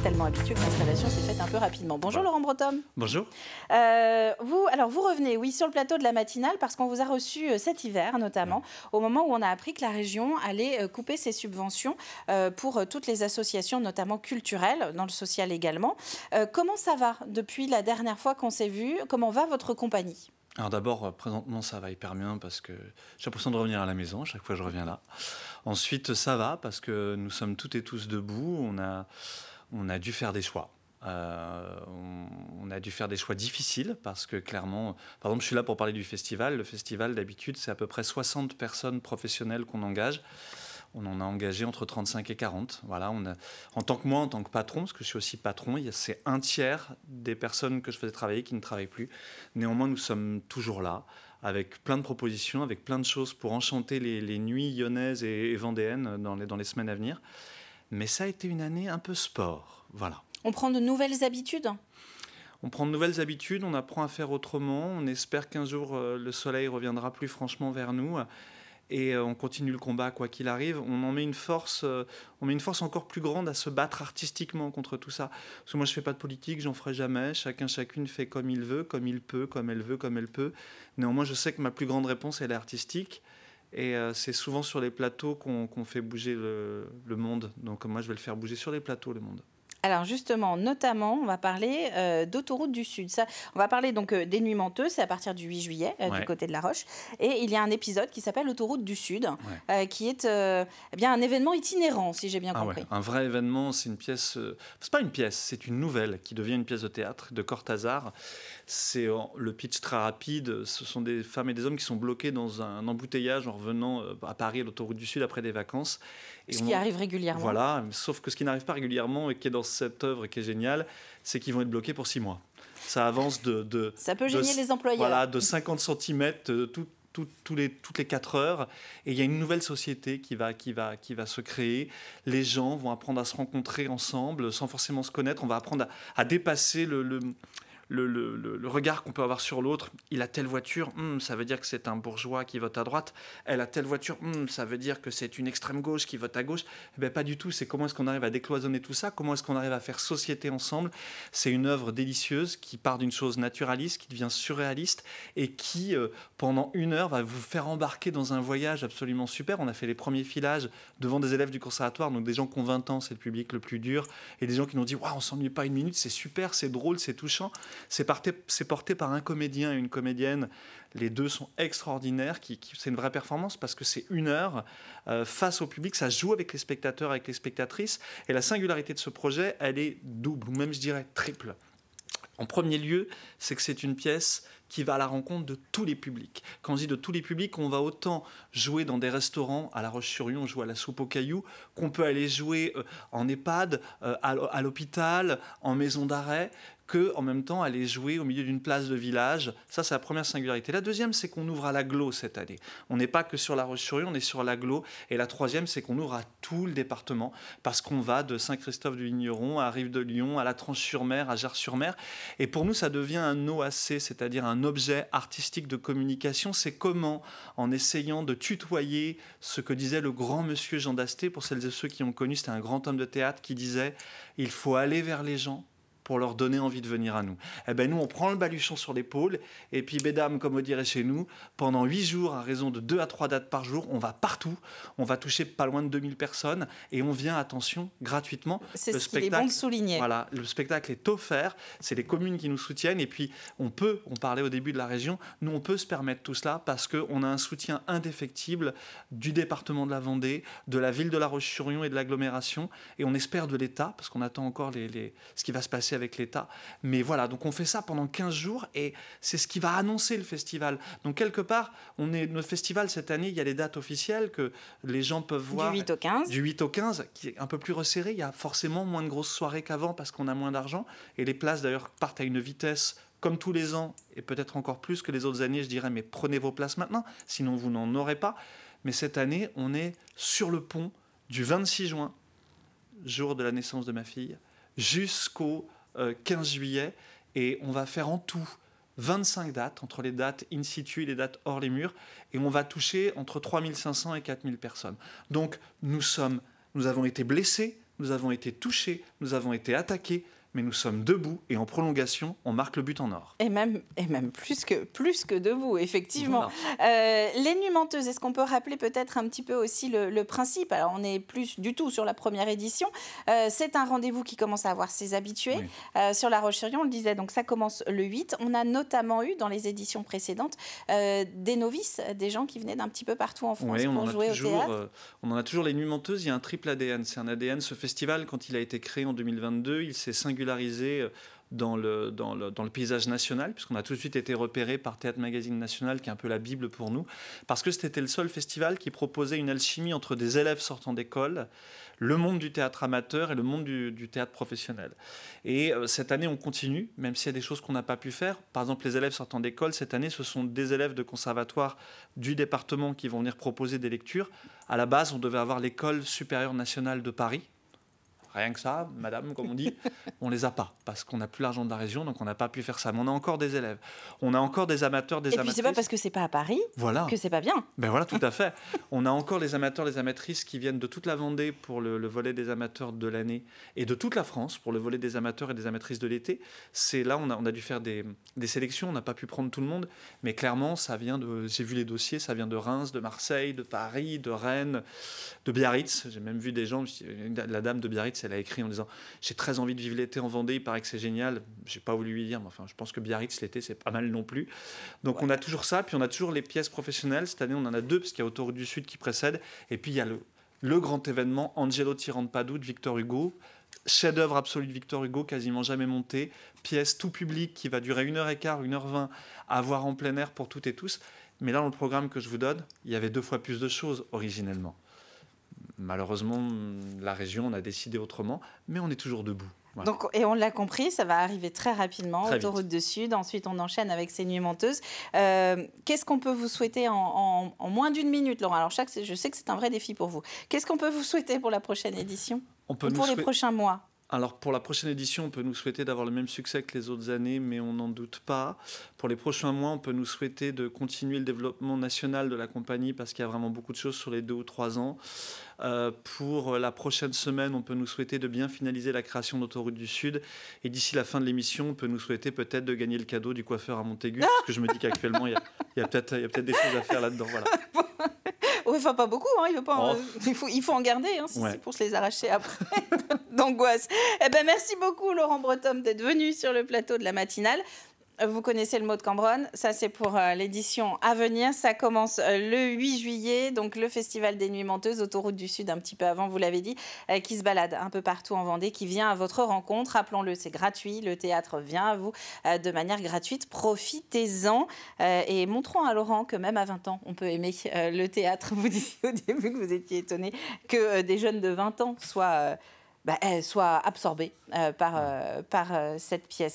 tellement habitué que l'installation s'est faite un peu rapidement. Bonjour Laurent Breton. Bonjour. Vous revenez, oui, sur le plateau de la matinale parce qu'on vous a reçu cet hiver notamment, au moment où on a appris que la région allait couper ses subventions pour toutes les associations, notamment culturelles, dans le social également. Comment ça va depuis la dernière fois qu'on s'est vu? Comment va votre compagnie? Alors d'abord, présentement, ça va hyper bien parce que j'ai l'impression de revenir à la maison chaque fois que je reviens là. Ensuite, ça va parce que nous sommes toutes et tous debout. On a dû faire des choix. On a dû faire des choix difficiles parce que clairement, par exemple, je suis là pour parler du festival. Le festival, d'habitude, c'est à peu près 60 personnes professionnelles qu'on engage. On en a engagé entre 35 et 40. Voilà, en tant que patron, parce que je suis aussi patron, c'est un tiers des personnes que je faisais travailler qui ne travaillent plus. Néanmoins, nous sommes toujours là, avec plein de propositions, avec plein de choses pour enchanter les nuits lyonnaises et vendéennes dans les semaines à venir. Mais ça a été une année un peu sport. Voilà. On prend de nouvelles habitudes ? On prend de nouvelles habitudes, on apprend à faire autrement. On espère qu'un jour, le soleil reviendra plus franchement vers nous. Et on continue le combat quoi qu'il arrive. On met une force encore plus grande à se battre artistiquement contre tout ça. Parce que moi, je ne fais pas de politique, j'en ferai jamais. Chacune fait comme il veut, comme il peut, comme elle veut, comme elle peut. Néanmoins, je sais que ma plus grande réponse, elle est artistique. Et c'est souvent sur les plateaux qu'on fait bouger le monde. Donc moi, je vais le faire bouger sur les plateaux, le monde. Alors justement, notamment, on va parler d'autoroute du Sud. Ça, on va parler donc des Nuits Menteuses, c'est à partir du 8 juillet du côté de La Roche. Et il y a un épisode qui s'appelle Autoroute du Sud, qui est bien un événement itinérant, si j'ai bien compris. Ouais. Un vrai événement, c'est une pièce... c'est pas une pièce, c'est une nouvelle qui devient une pièce de théâtre de Cortázar. C'est le pitch très rapide. Ce sont des femmes et des hommes qui sont bloqués dans un embouteillage en revenant à Paris, à l'autoroute du Sud, après des vacances. Ce qui arrive régulièrement. Voilà, sauf que ce qui n'arrive pas régulièrement et qui est dans cette œuvre et qui est géniale, c'est qu'ils vont être bloqués pour 6 mois. Ça avance ça peut gêner les employeurs. Voilà, de 50 cm toutes les 4 heures. Et il y a une nouvelle société qui va se créer. Les gens vont apprendre à se rencontrer ensemble sans forcément se connaître. On va apprendre à dépasser le regard qu'on peut avoir sur l'autre. Il a telle voiture, ça veut dire que c'est un bourgeois qui vote à droite. Elle a telle voiture, ça veut dire que c'est une extrême gauche qui vote à gauche. Eh bien, pas du tout. C'est comment est-ce qu'on arrive à décloisonner tout ça, comment est-ce qu'on arrive à faire société ensemble. C'est une œuvre délicieuse qui part d'une chose naturaliste, qui devient surréaliste et qui, pendant 1 heure, va vous faire embarquer dans un voyage absolument super. On a fait les premiers filages devant des élèves du conservatoire, donc des gens qui ont 20 ans, c'est le public le plus dur, et des gens qui nous ont dit « Waouh, on s'ennuie pas 1 minute, c'est super, c'est drôle, c'est touchant ». C'est porté par un comédien et une comédienne. Les deux sont extraordinaires. C'est une vraie performance parce que c'est 1 heure face au public. Ça joue avec les spectateurs, avec les spectatrices. Et la singularité de ce projet, elle est double, ou même je dirais triple. En premier lieu, c'est que c'est une pièce qui va à la rencontre de tous les publics. Quand on dit de tous les publics, on va autant jouer dans des restaurants, à La Roche-sur-Yon, on joue à la soupe aux cailloux, qu'on peut aller jouer en EHPAD, à l'hôpital, en maison d'arrêt, qu'en même temps aller jouer au milieu d'une place de village. Ça, c'est la première singularité. La deuxième, c'est qu'on ouvre à l'agglo cette année. On n'est pas que sur La Roche-sur-Yon, on est sur l'agglo. Et la troisième, c'est qu'on ouvre à tout le département, parce qu'on va de Saint-Christophe-du-Ligneron à Rive-de-Lyon, à La Tranche-sur-Mer, à Jars-sur-Mer. Et pour nous, ça devient un OAC, c'est-à-dire un objet artistique de communication. C'est comment, en essayant de tutoyer ce que disait le grand monsieur Jean d'Asté, pour celles et ceux qui ont connu, c'était un grand homme de théâtre qui disait « Il faut aller vers les gens ». Pour leur donner envie de venir à nous. Eh ben nous, on prend le baluchon sur l'épaule, et puis, mesdames, comme on dirait chez nous, pendant 8 jours, à raison de 2 à 3 dates par jour, on va partout, on va toucher pas loin de 2000 personnes, et on vient, attention, gratuitement. C'est ce qu'il est bon de souligner. Voilà, le spectacle est offert, c'est les communes qui nous soutiennent, et puis on parlait au début de la région, nous on peut se permettre tout cela, parce qu'on a un soutien indéfectible du département de la Vendée, de la ville de La Roche-sur-Yon et de l'agglomération, et on espère de l'État, parce qu'on attend encore ce qui va se passer avec l'État. Mais voilà, donc on fait ça pendant 15 jours et c'est ce qui va annoncer le festival. Donc quelque part, notre festival cette année, il y a les dates officielles que les gens peuvent voir. Du 8 au 15. Du 8 au 15, qui est un peu plus resserré. Il y a forcément moins de grosses soirées qu'avant parce qu'on a moins d'argent. Et les places d'ailleurs partent à une vitesse comme tous les ans et peut-être encore plus que les autres années, je dirais, mais prenez vos places maintenant, sinon vous n'en aurez pas. Mais cette année, on est sur le pont du 26 juin, jour de la naissance de ma fille, jusqu'au 15 juillet, et on va faire en tout 25 dates, entre les dates in situ et les dates hors les murs, et on va toucher entre 3500 et 4000 personnes. Donc nous avons été blessés, nous avons été touchés, nous avons été attaqués, mais nous sommes debout et en prolongation, on marque le but en or. Et même plus que debout, effectivement. Voilà. Les Nuits Menteuses, est-ce qu'on peut rappeler peut-être un petit peu aussi le principe? Alors, on n'est plus du tout sur la première édition. C'est un rendez-vous qui commence à avoir ses habitués. Oui. Sur La Roche-sur-Yon, on le disait, donc ça commence le 8. On a notamment eu, dans les éditions précédentes, des novices, des gens qui venaient d'un petit peu partout en France pour jouer au théâtre. On en a toujours les Nuits Menteuses. Il y a un triple ADN. C'est un ADN, ce festival, quand il a été créé en 2022, il s'est singularisé dans le paysage national, puisqu'on a tout de suite été repéré par Théâtre Magazine National, qui est un peu la Bible pour nous, parce que c'était le seul festival qui proposait une alchimie entre des élèves sortant d'école, le monde du théâtre amateur et le monde du théâtre professionnel. Et cette année, on continue, même s'il y a des choses qu'on n'a pas pu faire. Par exemple, les élèves sortant d'école, cette année, ce sont des élèves de conservatoire du département qui vont venir proposer des lectures. À la base, on devait avoir l'École supérieure nationale de Paris. Rien que ça, madame, comme on dit, on les a pas, parce qu'on n'a plus l'argent de la région, donc on n'a pas pu faire ça. Mais on a encore des élèves, on a encore des amateurs, des amatrices. Et puis c'est pas parce que c'est pas à Paris que c'est pas bien. Ben voilà, tout à fait. On a encore les amateurs, les amatrices qui viennent de toute la Vendée pour le volet des amateurs de l'année, et de toute la France pour le volet des amateurs et des amatrices de l'été. C'est là, on a dû faire des sélections, on n'a pas pu prendre tout le monde, mais clairement, ça vient de, j'ai vu les dossiers, ça vient de Reims, de Marseille, de Paris, de Rennes, de Biarritz. J'ai même vu des gens, la dame de Biarritz, elle a écrit en disant « J'ai très envie de vivre l'été en Vendée, il paraît que c'est génial. » Je n'ai pas voulu lui dire, mais enfin, je pense que Biarritz, l'été, c'est pas mal non plus. Donc on a toujours ça, puis on a toujours les pièces professionnelles. Cette année, on en a 2, parce qu'il y a Autoroute du Sud qui précède. Et puis il y a le grand événement, Angelo Tyran de Padoue de Victor Hugo. Chef-d'œuvre absolu de Victor Hugo, quasiment jamais monté. Pièce tout public qui va durer 1h15, 1h20 à voir en plein air pour toutes et tous. Mais là, dans le programme que je vous donne, il y avait 2 fois plus de choses originellement. Malheureusement, la région, on a décidé autrement, mais on est toujours debout. Voilà. Donc, et on l'a compris, ça va arriver très rapidement, Autoroute du Sud. Ensuite, on enchaîne avec ces Nuits Menteuses. Qu'est-ce qu'on peut vous souhaiter en moins d'1 minute, Laurent? Alors, je sais que c'est un vrai défi pour vous. Qu'est-ce qu'on peut vous souhaiter pour la prochaine édition? Pour les prochains mois? Alors, pour la prochaine édition, on peut nous souhaiter d'avoir le même succès que les autres années, mais on n'en doute pas. Pour les prochains mois, on peut nous souhaiter de continuer le développement national de la compagnie, parce qu'il y a vraiment beaucoup de choses sur les 2 ou 3 ans. Pour la prochaine semaine, on peut nous souhaiter de bien finaliser la création d'Autoroute du Sud. Et d'ici la fin de l'émission, on peut nous souhaiter peut-être de gagner le cadeau du coiffeur à Montaigu, parce que je me dis qu'actuellement, il y a peut-être des choses à faire là-dedans. Voilà. Oui, enfin, pas beaucoup, hein, il faut en garder, hein, si c'est pour se les arracher après d'angoisse. Eh ben, merci beaucoup, Laurent Breton, d'être venu sur le plateau de la matinale. Vous connaissez le mot de Cambronne, ça c'est pour l'édition à venir. Ça commence le 8 juillet, donc le Festival des Nuits Menteuses, Autoroute du Sud un petit peu avant, vous l'avez dit, qui se balade un peu partout en Vendée, qui vient à votre rencontre. Rappelons-le, c'est gratuit, le théâtre vient à vous de manière gratuite. Profitez-en et montrons à Laurent que même à 20 ans, on peut aimer le théâtre. Vous disiez au début que vous étiez étonné que des jeunes de 20 ans soient absorbés par cette pièce.